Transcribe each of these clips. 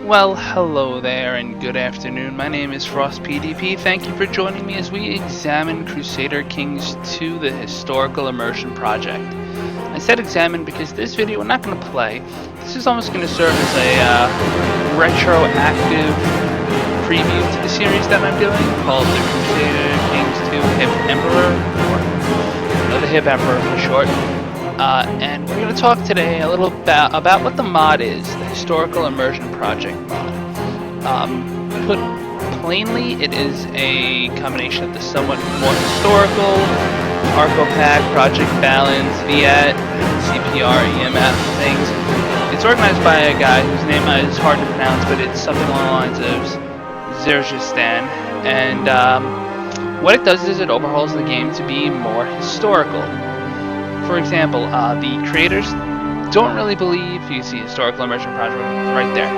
Well, hello there and good afternoon. My name is Frost PDP. Thank you for joining me as we examine Crusader Kings 2, the Historical Immersion Project. I said examine because this video we're not going to play. This is almost going to serve as a retroactive preview to the series that I'm doing called the Crusader Kings 2 Hip Emperor, or the Hip Emperor for short. And we're going to talk today a little about what the mod is, the Historical Immersion Project mod. Put plainly, it is a combination of the somewhat more historical, Arco-Pack, Project Balance, VAT, CPR, EMF things. It's organized by a guy whose name is hard to pronounce, but it's something along the lines of Zijistark. And what it does is it overhauls the game to be more historical. For example, the creators don't really believe, you see Historical Immersion Project right there,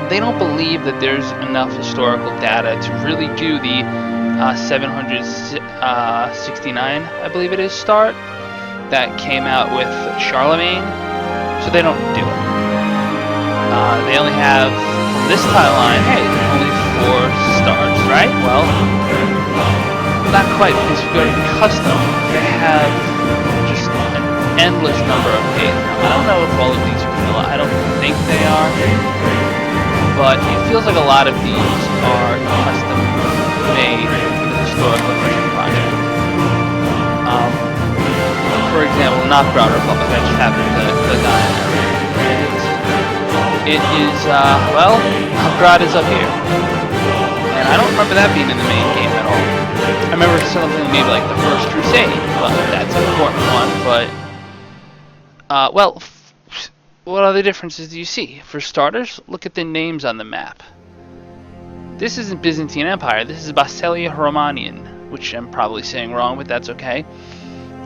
they don't believe that there's enough historical data to really do the 769, I believe it is, start that came out with Charlemagne, so they don't do it. They only have, this timeline, hey, only 4 starts, right? Well, not quite, because if you go to custom, they have just an endless number of pages. I don't know if all of these are vanilla. I don't think they are, but it feels like a lot of these are custom made for the Historical Immersion Project. For example, Novgorod Republic, I just happened to click on it, and it is, well, Novgorod is up here, and I don't remember that being in the main game at all. I remember something maybe like the First Crusade, well, that's an important one, but, well, what other differences do you see? For starters, look at the names on the map. This isn't Byzantine Empire, this is Basilia Romanian, which I'm probably saying wrong, but that's okay.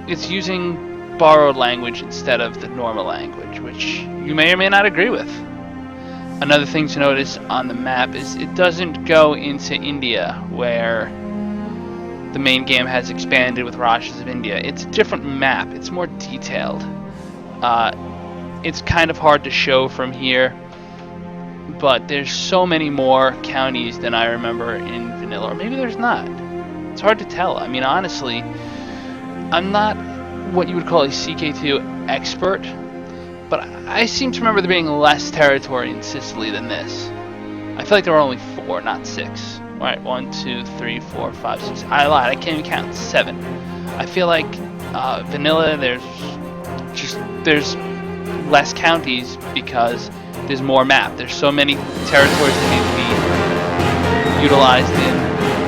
It's using borrowed language instead of the normal language, which you may or may not agree with. Another thing to notice on the map is it doesn't go into India, where the main game has expanded with Rajas of India. It's a different map. It's more detailed. It's kind of hard to show from here, but there's so many more counties than I remember in vanilla, or maybe there's not. It's hard to tell. I mean, honestly, I'm not what you would call a CK2 expert, but I seem to remember there being less territory in Sicily than this. I feel like there were only 4, not 6. Alright, 1, 2, 3, 4, 5, 6. I lied, I can't even count. 7. I feel like vanilla, there's less counties because there's more map. There's so many territories that need to be utilized in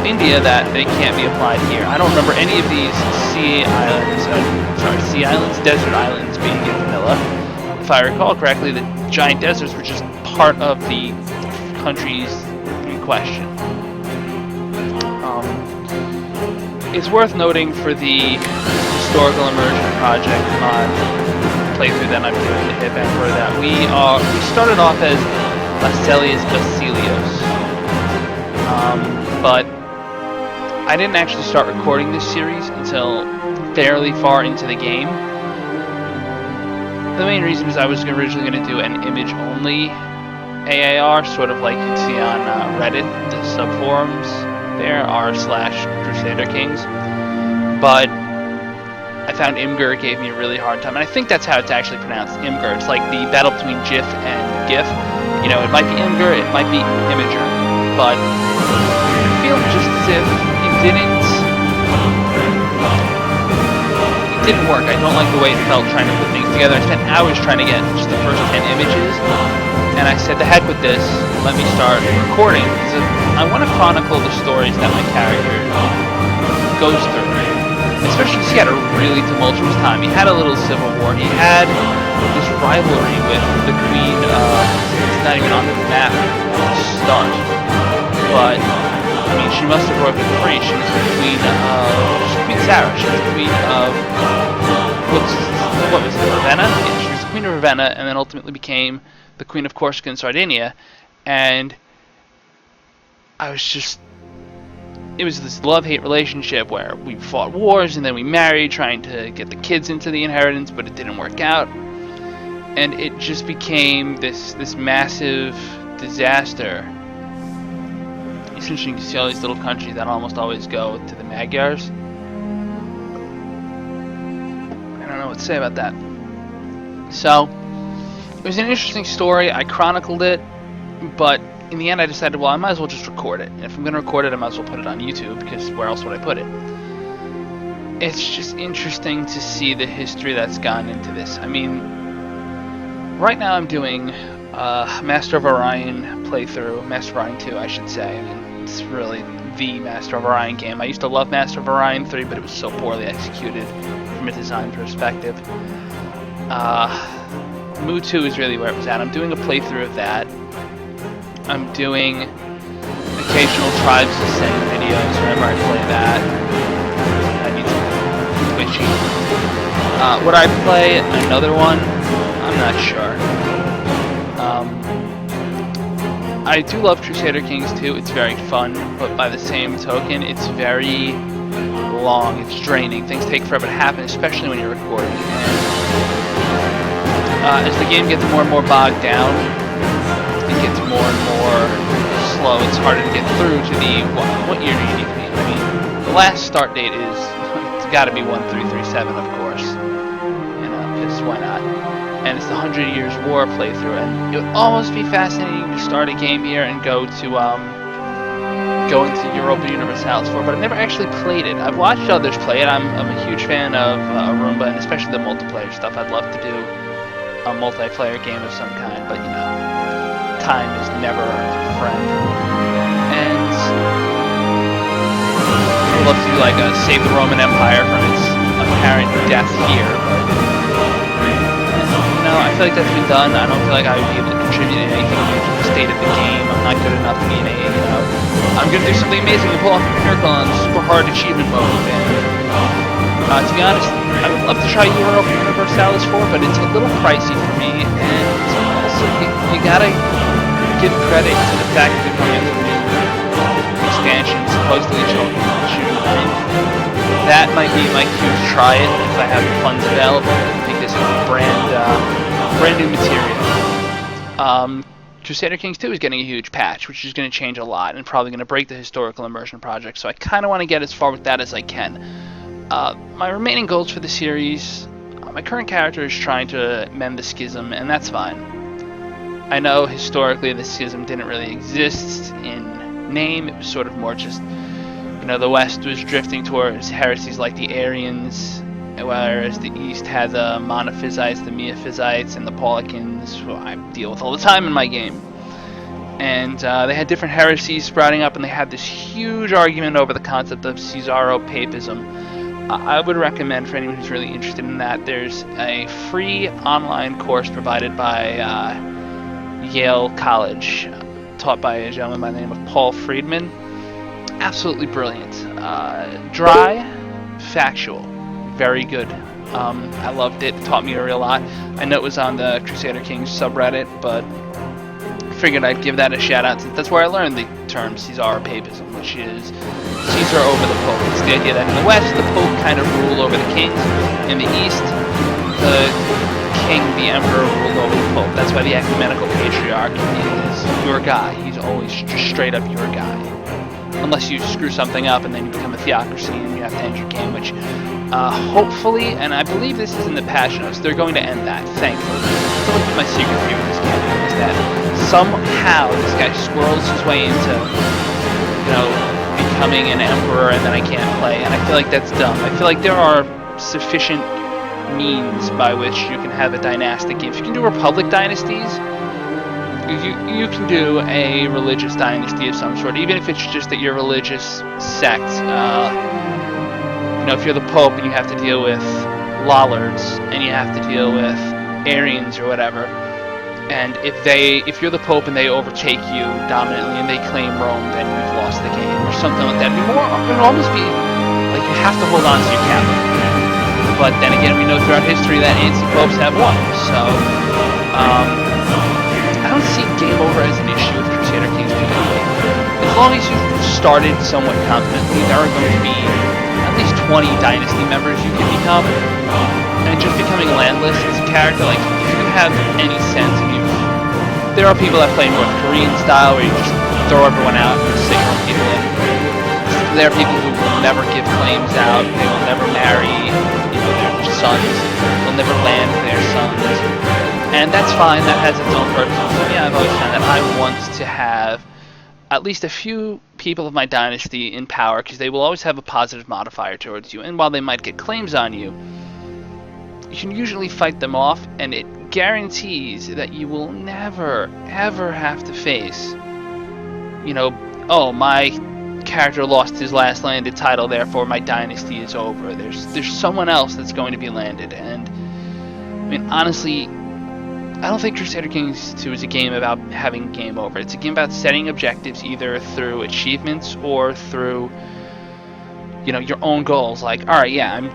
India that they can't be applied here. I don't remember any of these sea islands, desert islands being in vanilla. If I recall correctly, the giant deserts were just part of the countries in question. It's worth noting for the Historical Immersion Project mod playthrough that I'm doing, the Hip Emperor, that we started off as Basilius Basilios, but I didn't actually start recording this series until fairly far into the game. The main reason is I was originally going to do an image-only AAR, sort of like you'd see on Reddit, the subforums there, r/Crusader Kings, but I found Imgur gave me a really hard time, and I think that's how it's actually pronounced, Imgur. It's like the battle between GIF and GIF. You know, it might be Imgur, it might be Imager, but I feel just as if it didn't work. I don't like the way it felt trying to put things together. I spent hours trying to get just the first 10 images, and I said, the heck with this, let me start recording, because I want to chronicle the stories that my character goes through. Especially because he had a really tumultuous time. He had a little civil war. He had this rivalry with the queen it's not even on the map to start, but I mean, she must have broken free. She was the queen of Queen Sarah. She was the queen of what was it, Ravenna? Yeah, she was the queen of Ravenna, and then ultimately became the queen of Corsica and Sardinia. And I was just, it was this love-hate relationship where we fought wars and then we married, trying to get the kids into the inheritance, but it didn't work out. And it just became this massive disaster. It's interesting to see all these little countries that almost always go to the Magyars. I don't know what to say about that. So, it was an interesting story. I chronicled it, but in the end I decided, well, I might as well just record it. And if I'm going to record it, I might as well put it on YouTube, because where else would I put it? It's just interesting to see the history that's gone into this. I mean, right now I'm doing Master of Orion playthrough, Master of Orion 2, I should say. I mean, it's really the Master of Orion game. I used to love Master of Orion 3, but it was so poorly executed from a design perspective. Mu 2 is really where it was at. I'm doing a playthrough of that. I'm doing occasional Tribes Ascend videos whenever I play that. I need some twitchy. Would I play another one? I'm not sure. I do love Crusader Kings 2. It's very fun, but by the same token, it's very long. It's draining. Things take forever to happen, especially when you're recording. As the game gets more and more bogged down, it gets more and more slow. It's harder to get through to the what year do you need to be? I mean, the last start date is it's got to be 1337, of course. You know, because why not? And it's the 100 Years War playthrough, and it would almost be fascinating to start a game here and go into Europa Universalis 4, but I've never actually played it. I've watched others play it. I'm a huge fan of Arumba, and especially the multiplayer stuff. I'd love to do a multiplayer game of some kind, but you know, time is never a friend. And I'd love to do like a Save the Roman Empire from its apparent death here, but I feel like that's been done. I don't feel like I would be able to contribute anything to the state of the game. I'm not good enough to be in a, I'm gonna do something amazing and pull off a miracle on super hard achievement mode. And to be honest, I would love to try Europa Universalis 4, but it's a little pricey for me. And also, you gotta give credit to the fact that they're coming with a new expansion, supposedly June. That might be my cue to try it if I have the funds available, because it's brand new material. Crusader Kings 2 is getting a huge patch, which is going to change a lot and probably going to break the Historical Immersion Project, so I kind of want to get as far with that as I can. My remaining goals for the series, my current character is trying to mend the schism, and that's fine. I know historically the schism didn't really exist in name. It was sort of more just, the West was drifting towards heresies like the Arians, whereas the East had the Monophysites, the Miaphysites, and the Paulicians, who I deal with all the time in my game. And they had different heresies sprouting up, and they had this huge argument over the concept of Caesaro-Papism. I would recommend for anyone who's really interested in that, there's a free online course provided by Yale College, taught by a gentleman by the name of Paul Friedman. Absolutely brilliant. Dry, factual, very good. I loved it. It taught me a real lot. I know it was on the Crusader Kings subreddit, but figured I'd give that a shout out, since that's where I learned the term Caesaro-Papism, which is Caesar over the Pope. It's the idea that in the West, the Pope kind of ruled over the kings. In the East, the king, the emperor, ruled over the Pope. That's why the ecumenical patriarch is your guy. He's always just straight up your guy. Unless you screw something up and then you become a theocracy and you have to end your game, which hopefully, and I believe this is in the patch notes, they're going to end that, thankfully. That's always been my secret fear with this game, is that somehow this guy squirrels his way into, becoming an emperor, and then I can't play, and I feel like that's dumb. I feel like there are sufficient means by which you can have a dynastic game. If you can do Republic dynasties, you can do a religious dynasty of some sort, even if it's just that your religious sect, if you're the Pope and you have to deal with Lollards, and you have to deal with Arians or whatever, and if you're the Pope and they overtake you dominantly and they claim Rome, then you've lost the game, or something like that. It would almost be like you have to hold on to your capital. But then again, we know throughout history that anti-popes have won, so I don't see game over as an issue with Crusader Kings 2. As long as you've started somewhat confidently, there are going to be at least 20 dynasty members you can become. And just becoming landless as a character, like, if you have any sense and you've there are people that play North Korean style, where you just throw everyone out and stick your own people in. There are people who will never give claims out. They will never marry, their sons. They'll never land their sons, and that's fine. That has its own purpose. For me, I've always found that I want to have at least a few people of my dynasty in power, because they will always have a positive modifier towards you. And while they might get claims on you, you can usually fight them off, and it guarantees that you will never, ever have to face, oh, my character lost his last landed title, therefore my dynasty is over. There's someone else that's going to be landed. And I mean, honestly, I don't think Crusader Kings 2 is a game about having game over. It's a game about setting objectives, either through achievements or through, your own goals. Like, alright, yeah, I'm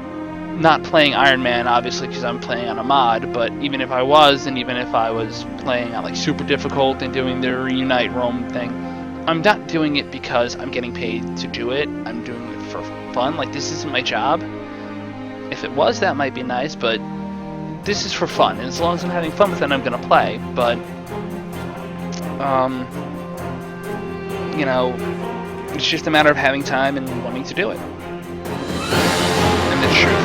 not playing Iron Man, obviously, because I'm playing on a mod, but even if I was, and even if I was playing on, like, super difficult and doing the Reunite Rome thing, I'm not doing it because I'm getting paid to do it. I'm doing it for fun. Like, this isn't my job. If it was, that might be nice, but this is for fun, and as long as I'm having fun with it, I'm gonna play. But it's just a matter of having time and wanting to do it. And the truth is,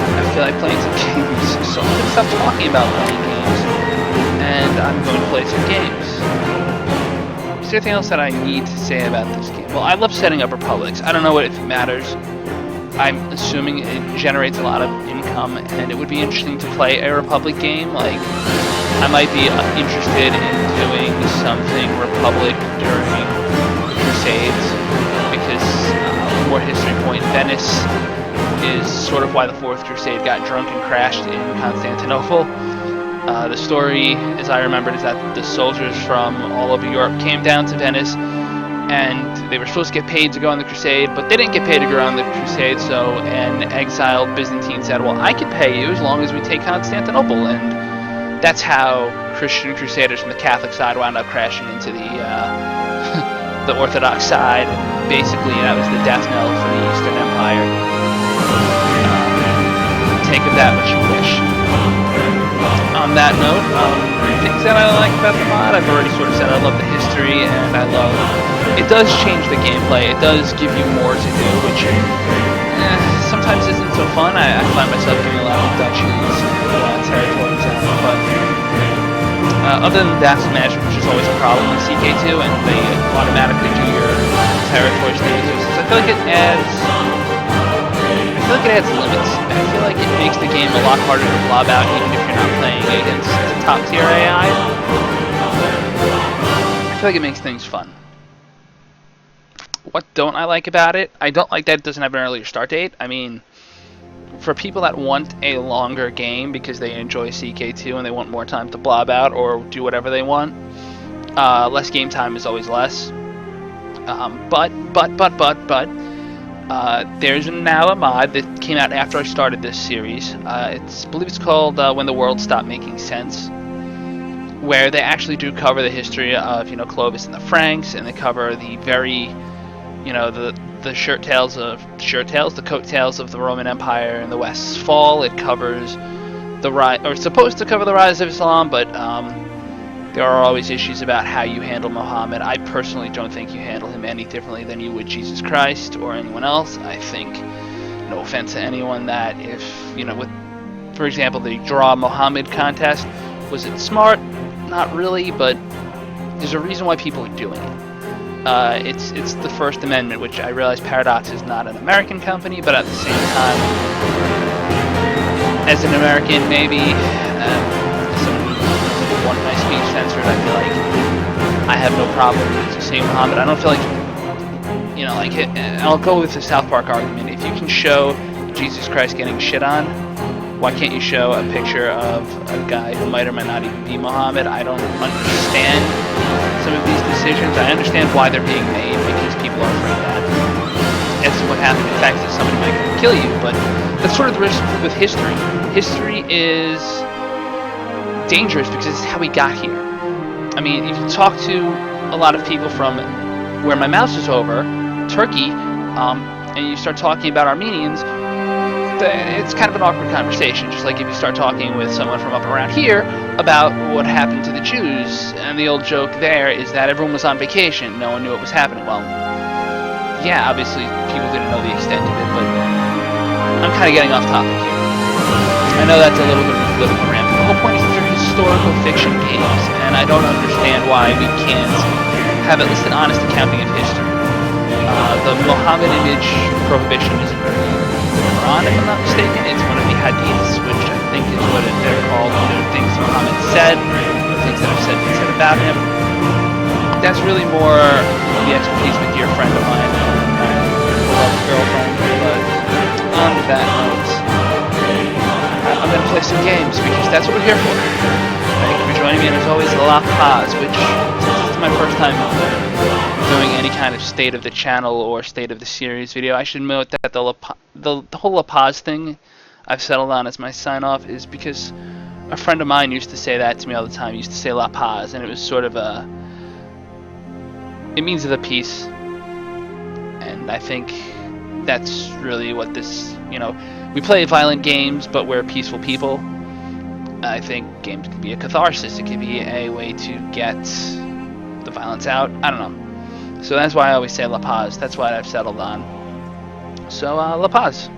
I feel like playing some games, so I'm gonna stop talking about playing games, and I'm going to play some games. Is there anything else that I need to say about this game? Well, I love setting up republics. I don't know if it matters. I'm assuming it generates a lot of income, and it would be interesting to play a Republic game. Like, I might be interested in doing something Republic during the Crusades, because more history point, Venice is sort of why the Fourth Crusade got drunk and crashed in Constantinople. The story, as I remembered, is that the soldiers from all over Europe came down to Venice, and they were supposed to get paid to go on the crusade, but they didn't get paid to go on the crusade, so an exiled Byzantine said, well, I could pay you as long as we take Constantinople, and that's how Christian crusaders from the Catholic side wound up crashing into the the Orthodox side, and basically that was the death knell for the Eastern Empire. Take of that what you wish. On that note, things that I like about the mod, I've already sort of said. I love the history, and I love... It does change the gameplay. It does give you more to do, which sometimes isn't so fun. I find myself giving a lot of duchies, territories out, but other than battle management, which is always a problem in CK2, and they automatically do your territory stages, I feel like it adds... limits. I feel like it makes the game a lot harder to blob out, even if you're not playing against top tier AI. I feel like it makes things fun. What don't I like about it? I don't like that it doesn't have an earlier start date. I mean, for people that want a longer game because they enjoy CK2 and they want more time to blob out or do whatever they want, less game time is always less. But there's now a mod that came out after I started this series. I believe it's called When the World Stopped Making Sense, where they actually do cover the history of, Clovis and the Franks, and they cover the very, the coattails of the Roman Empire and the West's fall. It covers the rise, or it's supposed to cover the rise of Islam, but there are always issues about how you handle Muhammad. I personally don't think you handle him any differently than you would Jesus Christ or anyone else. I think, no offense to anyone, that if, for example, the Draw Muhammad contest, was it smart? Not really, but there's a reason why people are doing it. It's the First Amendment, which I realize Paradox is not an American company, but at the same time, as an American, maybe, one of my speech censored, I feel like I have no problem with saying Muhammad. I don't feel like, I'll go with the South Park argument. If you can show Jesus Christ getting shit on, why can't you show a picture of a guy who might or might not even be Muhammad? I don't understand some of these decisions. I understand why they're being made, because people are afraid that it's what happens. In fact, that somebody might kill you, but that's sort of the risk with history. History is dangerous because it's how we got here. I mean, if you talk to a lot of people from where my mouse is over, Turkey, and you start talking about Armenians, it's kind of an awkward conversation, just like if you start talking with someone from up around here about what happened to the Jews, and the old joke there is that everyone was on vacation, no one knew what was happening. Well, yeah, obviously people didn't know the extent of it, but I'm kind of getting off topic here. I know that's a little bit of a political rant, but the whole point is these are historical fiction games, and I don't understand why we can't have at least an honest accounting of history. The Muhammad image prohibition is in Quran, if I'm not mistaken. It's one of the hadiths, which I think is what they're called. Things Muhammad said, things that are said about him. That's really more the expertise of a dear friend of mine, my beloved girlfriend. But on that note, I'm going to play some games because that's what we're here for. Thank you for joining me, and as always, La Paz, which is my first time doing any kind of state of the channel or state of the series video. I should note that the whole La Paz thing I've settled on as my sign-off is because a friend of mine used to say that to me all the time. He used to say La Paz, and it was sort of it means the peace, and I think that's really what this, we play violent games, but we're peaceful people. I think games can be a catharsis. It can be a way to get the violence out. I don't know. So that's why I always say La Paz. That's what I've settled on. So, La Paz.